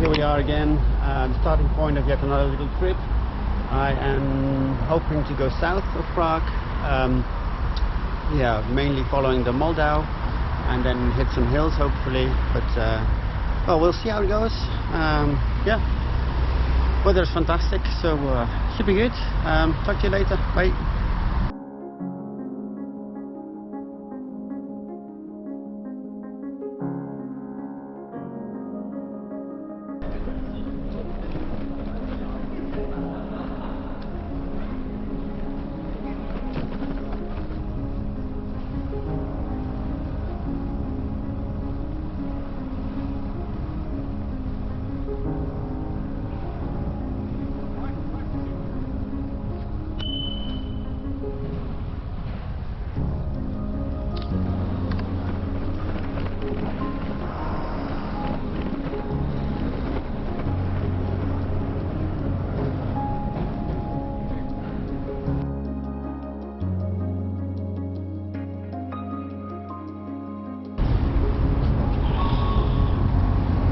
Here we are again, starting point of yet another little trip. I am hoping to go south of Prague, yeah, mainly following the Moldau, and then hit some hills hopefully, but well, we'll see how it goes. Yeah, weather is fantastic, so should be good. Talk to you later, bye.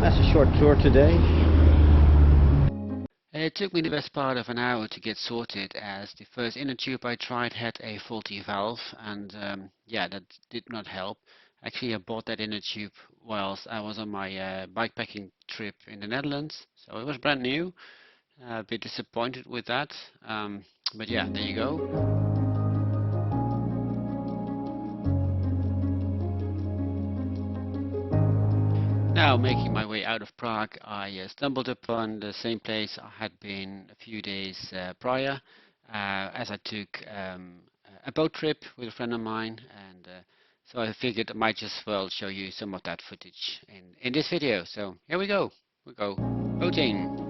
That's a short tour today. It took me the best part of an hour to get sorted, as the first inner tube I tried had a faulty valve, and yeah, that did not help. Actually, I bought that inner tube whilst I was on my bikepacking trip in the Netherlands, so it was brand new. A bit disappointed with that, but yeah, there you go. Now, making my way out of Prague, I stumbled upon the same place I had been a few days prior, as I took a boat trip with a friend of mine, and so I figured I might just well show you some of that footage in this video. So here we go. We go boating.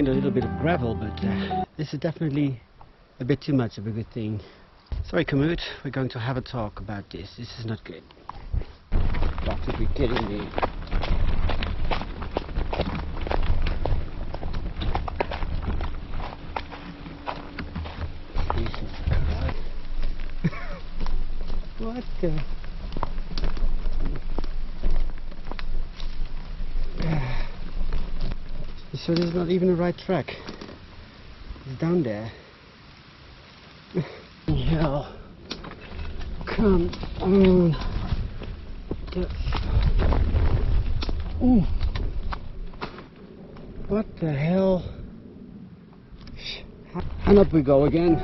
find a little bit of gravel, but this is definitely a bit too much of a good thing. Sorry Komoot, we're going to have a talk about this. This is not good. Got to be kidding me. Jesus Christ. What the... So this is not even the right track. It's down there. Hell. Come on. What the hell? And up we go again.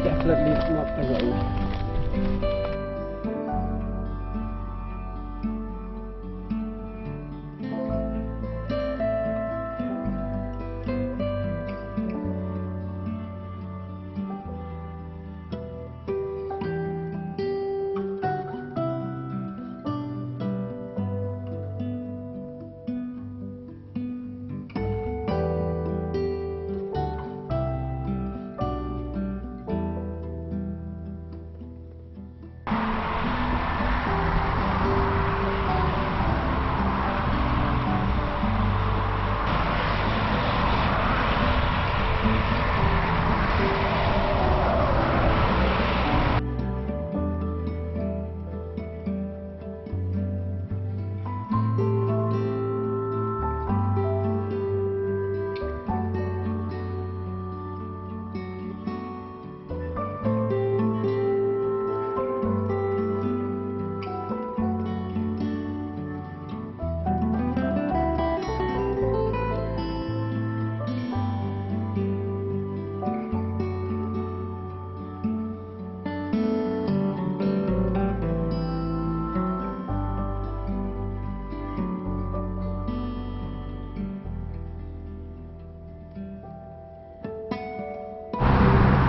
Definitely not the road.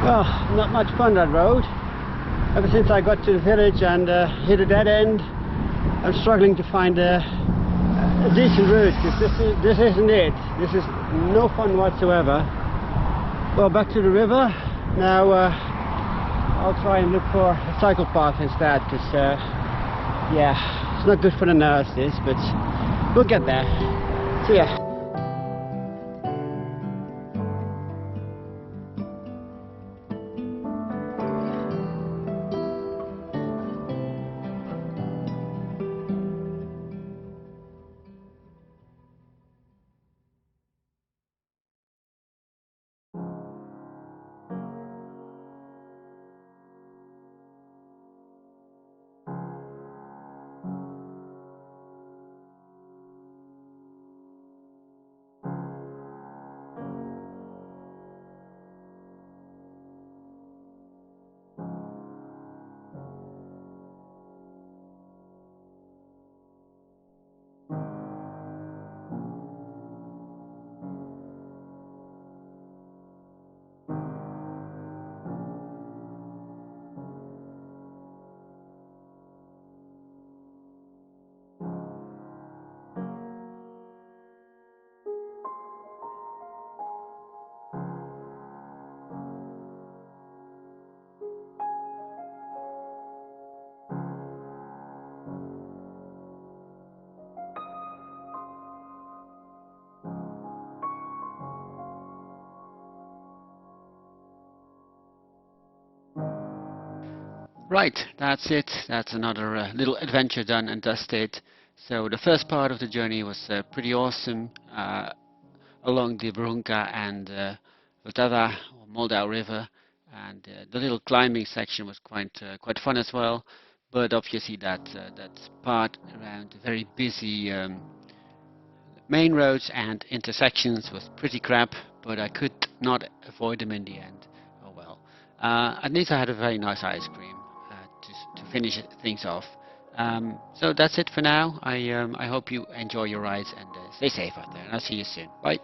Well, not much fun that road. Ever since I got to the village and hit a dead end, I'm struggling to find a decent route, because this isn't it. This is no fun whatsoever. Well, back to the river. Now I'll try and look for a cycle path instead, because yeah, it's not good for the nerves this, but we'll get there. See ya. Right, that's it. That's another little adventure done and dusted. So the first part of the journey was pretty awesome, along the Virunga and Vltava or Moldau River, and the little climbing section was quite fun as well. But obviously that part around the very busy main roads and intersections was pretty crap, but I could not avoid them in the end. Oh well. At least I had a very nice ice cream to finish things off. So that's it for now. I hope you enjoy your rides and stay safe out there, and I'll see you soon. Bye.